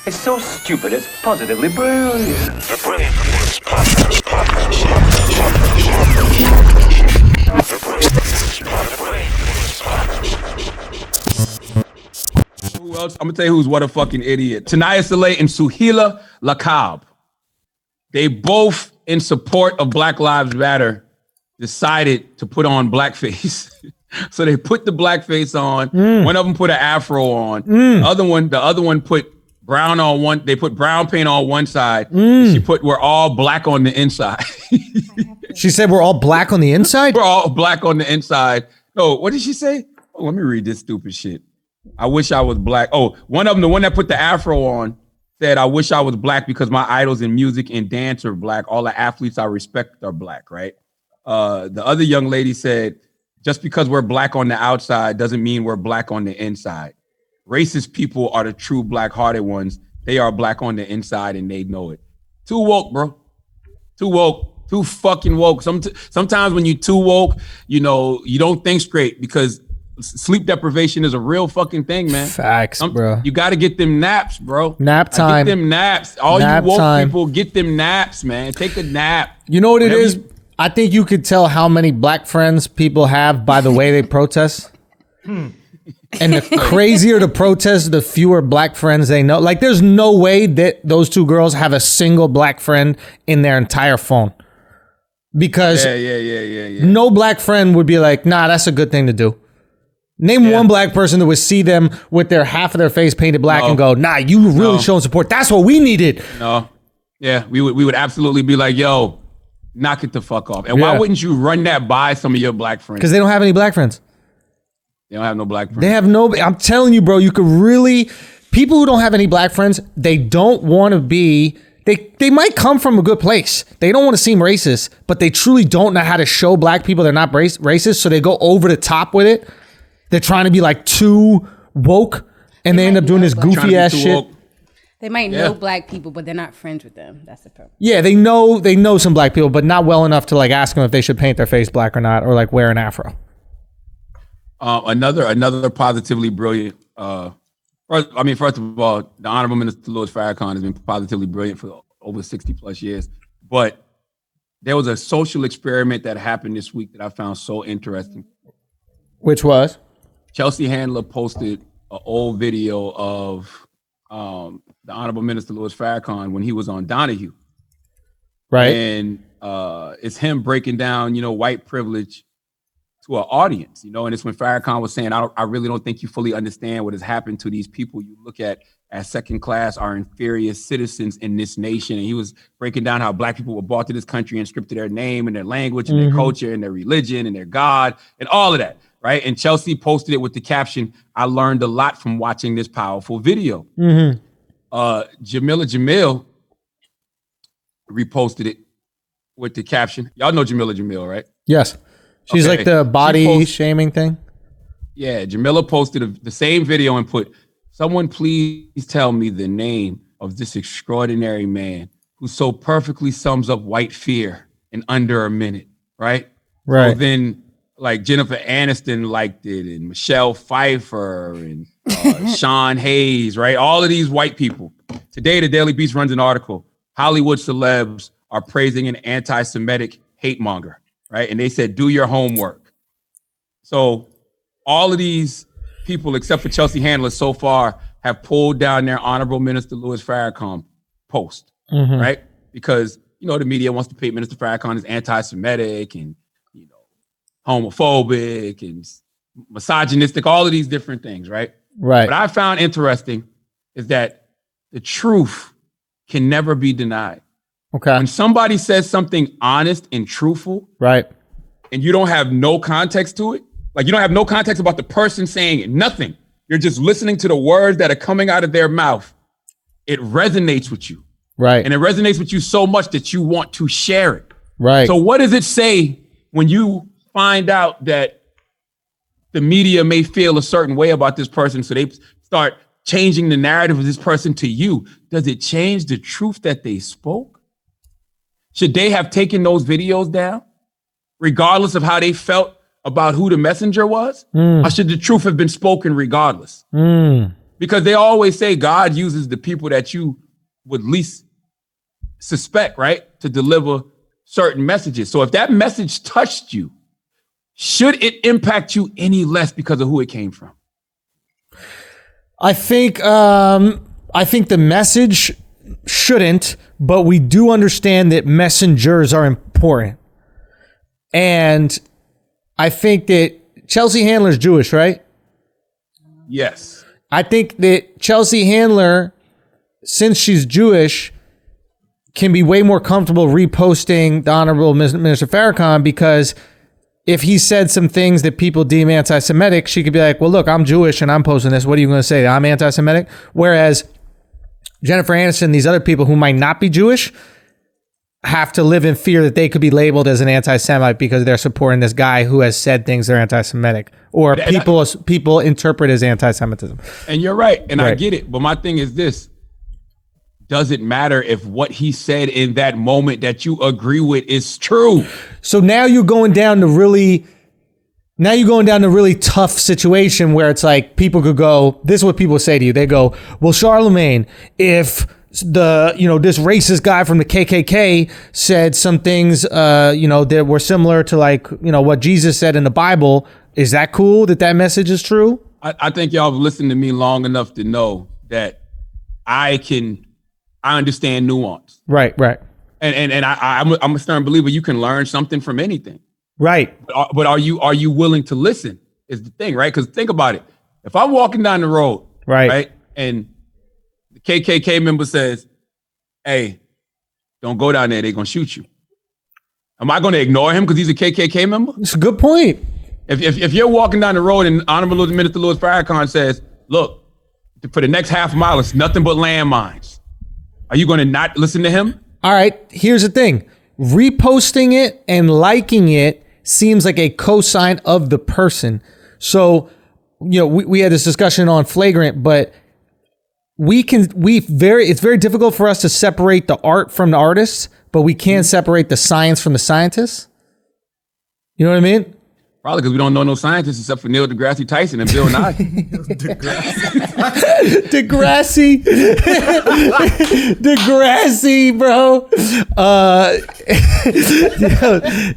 It's so stupid, it's positively brilliant. Who else? I'm gonna tell you who's what a fucking idiot. Tanaya Saleh and Suhaila Laqab. They both, in support of Black Lives Matter, decided to put on blackface. So they put the blackface on. One of them put an afro on. The other one put brown on one. They put brown paint on one side. She put, we're all black on the inside. She said we're all black on the inside? We're all black on the inside. No, what did she say? Oh, let me read this stupid shit. I wish I was black. Oh, one of them, the one that put the afro on, said, I wish I was black because my idols in music and dance are black. All the athletes I respect are black, right? The other young lady said, just because we're black on the outside doesn't mean we're black on the inside. Racist people are the true black-hearted ones. They are black on the inside and they know it. Too woke, bro. Too woke. Too fucking woke. Sometimes when you too woke, you know, you don't think straight because sleep deprivation is a real fucking thing, man. Facts, bro. You got to get them naps, bro. Nap time. Get them naps. All nap you woke time. people, get them naps, man. Take a nap. You know what it is? I think you could tell how many black friends people have by the way they protest. And the crazier the protest, the fewer black friends they know. Like, there's no way that those two girls have a single black friend in their entire phone. Because no black friend would be like, nah, that's a good thing to do. Name one black person that would see them with their half of their face painted black and go, nah, you really showing support. That's what we needed. No. Yeah, we would absolutely be like, yo, knock it the fuck off. And why wouldn't you run that by some of your black friends? Because they don't have any black friends. They don't have no black friends. They have no, I'm telling you, bro, you could really, people who don't have any black friends, they don't want to be, they might come from a good place. They don't want to seem racist, but they truly don't know how to show black people they're not racist, so they go over the top with it. They're trying to be like too woke, and they end up doing this goofy ass shit. Woke. They might know black people, but they're not friends with them. That's the problem. Yeah, they know some black people, but not well enough to like ask them if they should paint their face black or not, or like wear an afro. Another positively brilliant. First of all, the Honorable Minister Louis Farrakhan has been positively brilliant for over 60 plus years. But there was a social experiment that happened this week that I found so interesting. Which was? Chelsea Handler posted an old video of the Honorable Minister Louis Farrakhan when he was on Donahue. Right. And it's him breaking down, white privilege to an audience, and it's when Farrakhan was saying, I really don't think you fully understand what has happened to these people you look at as second class or inferior citizens in this nation. And he was breaking down how black people were brought to this country and stripped of their name and their language and their culture and their religion and their God and all of that. Right. And Chelsea posted it with the caption, I learned a lot from watching this powerful video. Jamila Jamil reposted it with the caption. Y'all know Jamila Jamil, right? Yes. She's like the body shaming thing. Yeah. Jamila posted the same video and put, someone please tell me the name of this extraordinary man who so perfectly sums up white fear in under a minute. Right. Right. So then, like Jennifer Aniston liked it, and Michelle Pfeiffer, and Sean Hayes, right? All of these white people. Today, the Daily Beast runs an article. Hollywood celebs are praising an anti-Semitic hate monger, right? And they said, do your homework. So all of these people, except for Chelsea Handler so far, have pulled down their Honorable Minister Louis Farrakhan post, right? Because, the media wants to paint Minister Farrakhan as anti-Semitic and homophobic and misogynistic, all of these different things, right? Right. What I found interesting is that the truth can never be denied. Okay. When somebody says something honest and truthful, right, and you don't have no context to it, like you don't have no context about the person saying it, nothing. You're just listening to the words that are coming out of their mouth. It resonates with you. Right. And it resonates with you so much that you want to share it. Right. So what does it say when you find out that the media may feel a certain way about this person, so they start changing the narrative of this person to you? Does it change the truth that they spoke? Should they have taken those videos down, regardless of how they felt about who the messenger was? Or should the truth have been spoken regardless? Because they always say God uses the people that you would least suspect, right, to deliver certain messages. So if that message touched you, should it impact you any less because of who it came from? I think the message shouldn't, but we do understand that messengers are important. And I think that Chelsea Handler's Jewish, right? Yes. I think that Chelsea Handler, since she's Jewish, can be way more comfortable reposting the Honorable Minister Farrakhan, because if he said some things that people deem anti-Semitic, she could be like, well, look, I'm Jewish and I'm posting this. What are you going to say? I'm anti-Semitic? Whereas Jennifer Aniston, these other people who might not be Jewish, have to live in fear that they could be labeled as an anti-Semite because they're supporting this guy who has said things that are anti-Semitic, or people interpret as anti-Semitism. And you're right. And Right. I get it. But my thing is this. Does it matter if what he said in that moment that you agree with is true? So now you're going down to really tough situation where it's like people could go, this is what people say to you. They go, well, Charlamagne, if this racist guy from the KKK said some things, that were similar to what Jesus said in the Bible, is that cool that message is true? I think y'all have listened to me long enough to know that I understand nuance. Right. And I'm a stern believer you can learn something from anything. Right. But are you willing to listen is the thing, right? Because think about it. If I'm walking down the road, right, and the KKK member says, hey, don't go down there, they're going to shoot you. Am I going to ignore him because he's a KKK member? It's a good point. If you're walking down the road and Honorable Minister Louis Farrakhan says, look, for the next half mile, it's nothing but landmines. Are you going to not listen to him? All right, here's the thing. Reposting it and liking it seems like a cosign of the person. So, we had this discussion on Flagrant, but it's very difficult for us to separate the art from the artists, but we can separate the science from the scientists. You know what I mean? Probably because we don't know no scientists except for Neil deGrasse Tyson and Bill Nye. Degrassi, bro.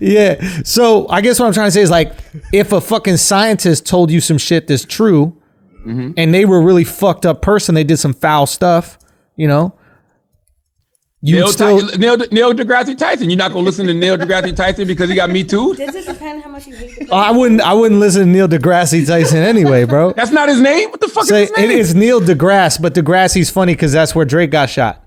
Yeah. So I guess what I'm trying to say is, like, if a fucking scientist told you some shit that's true, and they were a really fucked up person, they did some foul stuff, Neil deGrasse Tyson. You're not gonna listen to Neil deGrasse Tyson because he got Me Too? Does it depend how much you hate the I wouldn't listen to Neil deGrasse Tyson anyway, bro. That's not his name? What the fuck is his name? It's Neil deGrasse, but Degrassi's funny because that's where Drake got shot.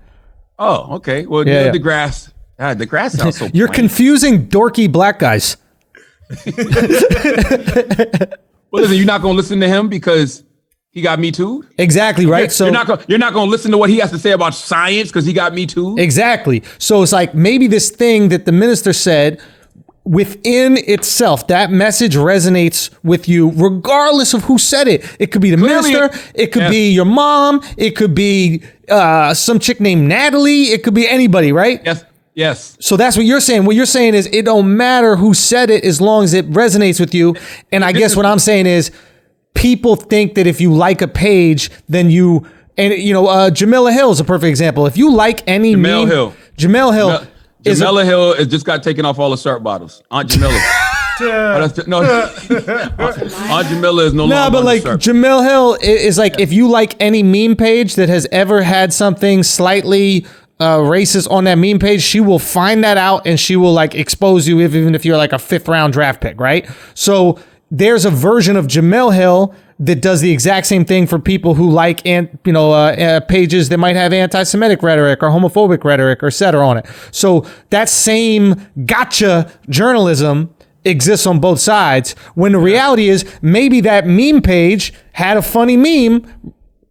Oh, okay. Well, Neil deGrasse. deGrasse sounds so You're plain. confusing dorky black guys. Well, listen, you're not gonna listen to him because he got Me Too? Exactly, right? So you're not gonna listen to what he has to say about science because he got Me Too? Exactly. So it's like maybe this thing that the minister said within itself, that message resonates with you regardless of who said it. It could be the minister, it could be your mom, it could be some chick named Natalie, it could be anybody, right? Yes. So that's what you're saying. What you're saying is it don't matter who said it as long as it resonates with you. And I guess what I'm saying is people think that if you like a page, then Jamila Hill is a perfect example. If you like any meme, Jamila Hill has just got taken off all the syrup bottles. Aunt Jamila. Aunt Jamila is no longer. No, but like Jamil Hill is like, if you like any meme page that has ever had something slightly racist on that meme page, she will find that out and she will like expose you even if you're like a 5th round draft pick, right? So there's a version of Jamil Hill that does the exact same thing for people who like pages that might have anti-Semitic rhetoric or homophobic rhetoric or et cetera on it. So that same gotcha journalism exists on both sides, when the reality is maybe that meme page had a funny meme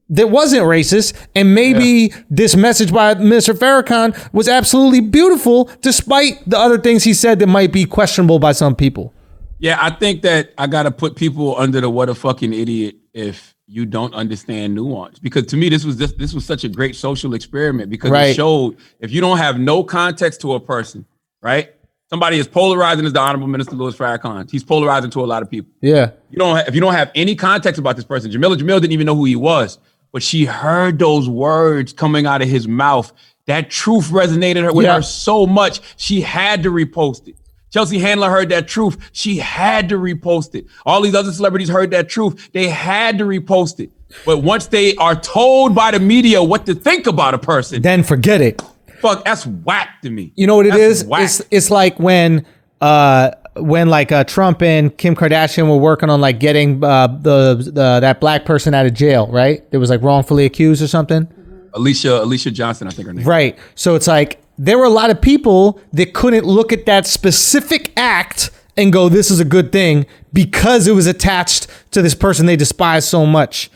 that wasn't racist, and maybe this message by Mr. Farrakhan was absolutely beautiful despite the other things he said that might be questionable by some people. Yeah, I think that I got to put people under the what a fucking idiot if you don't understand nuance. Because to me, this was such a great social experiment, because it showed if you don't have no context to a person, right? Somebody is polarizing as the Honorable Minister Louis Farrakhan. He's polarizing to a lot of people. Yeah. If you don't have any context about this person, Jamil didn't even know who he was. but she heard those words coming out of his mouth. That truth resonated with her so much, she had to repost it. Chelsea Handler heard that truth. She had to repost it. All these other celebrities heard that truth. They had to repost it. But once they are told by the media what to think about a person, then forget it. Fuck, that's whack to me. You know what it That's is? whack. It's like when like Trump and Kim Kardashian were working on like getting that black person out of jail, right? They was like wrongfully accused or something. Alicia Johnson, I think her name. Right. So it's like there were a lot of people that couldn't look at that specific act and go, this is a good thing because it was attached to this person they despise so much.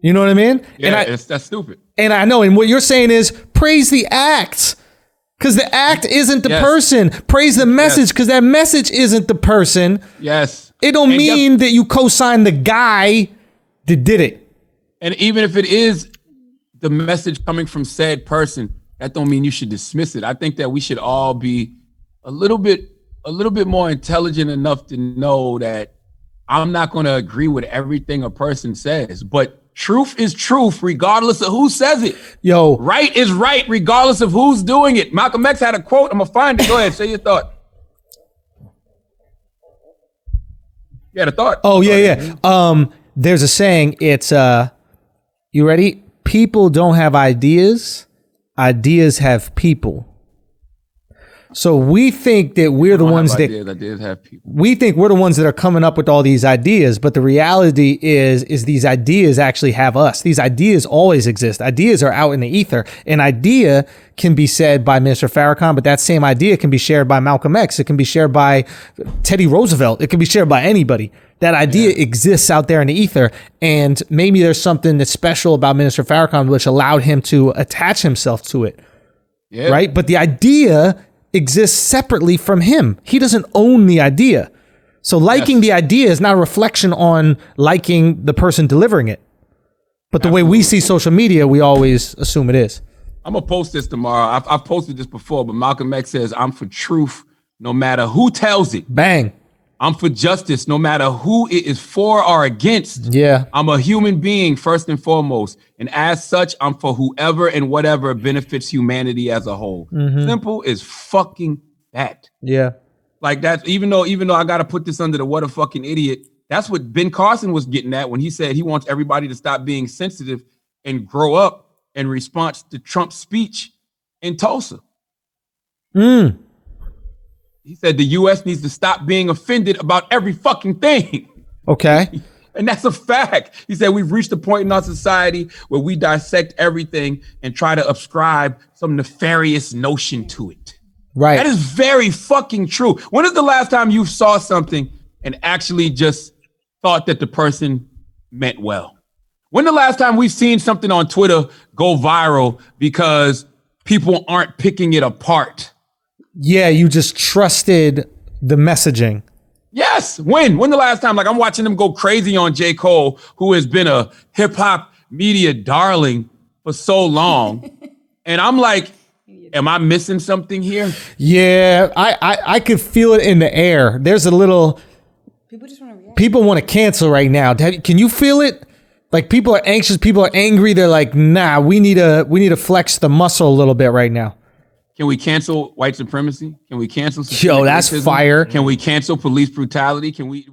You know what I mean? Yeah, that's stupid. And I know. And what you're saying is praise the act because the act isn't the person. Praise the message because that message isn't the person. Yes. It don't mean that you co-sign the guy that did it. And even if it is the message coming from said person, that don't mean you should dismiss it. I think that we should all be a little bit more intelligent enough to know that I'm not going to agree with everything a person says, but truth is truth regardless of who says it. Yo, right is right regardless of who's doing it. Malcolm X had a quote. I'm gonna find it. Go ahead, say your thought. You had a thought? Oh yeah. There's a saying. It's you ready? People don't have ideas. Ideas have people. So we think that we're the ones that ideas have people. We think we're the ones that are coming up with all these ideas, but the reality is these ideas actually have us. These ideas always exist. Ideas are out in the ether. An idea can be said by Mr. Farrakhan, but that same idea can be shared by Malcolm X. It can be shared by Teddy Roosevelt. It can be shared by anybody. That idea exists out there in the ether, and maybe there's something that's special about Minister Farrakhan which allowed him to attach himself to it. Yeah. Right? But the idea exists separately from him. He doesn't own the idea. So liking the idea is not a reflection on liking the person delivering it. But the way we see social media, we always assume it is. I'm going to post this tomorrow. I've posted this before, but Malcolm X says, I'm for truth no matter who tells it. Bang. I'm for justice no matter who it is for or against. Yeah. I'm a human being first and foremost. And as such, I'm for whoever and whatever benefits humanity as a whole. Mm-hmm. Simple as fucking that. Yeah. Like that, even though I got to put this under the what a fucking idiot. That's what Ben Carson was getting at when he said he wants everybody to stop being sensitive and grow up in response to Trump's speech in Tulsa. He said the U.S. needs to stop being offended about every fucking thing. Okay. And that's a fact. He said we've reached a point in our society where we dissect everything and try to ascribe some nefarious notion to it. Right. That is very fucking true. When is the last time you saw something and actually just thought that the person meant well? When the last time we've seen something on Twitter go viral because people aren't picking it apart? Yeah, you just trusted the messaging. Yes. When the last time? Like I'm watching them go crazy on J. Cole, who has been a hip hop media darling for so long. And I'm like, am I missing something here? Yeah, I could feel it in the air. There's a little, people want to cancel right now. Can you feel it? Like people are anxious, people are angry. They're like, nah, we need to flex the muscle a little bit right now. Can we cancel white supremacy? Can we cancel? Yo, that's racism? fire. Can we cancel police brutality? Can we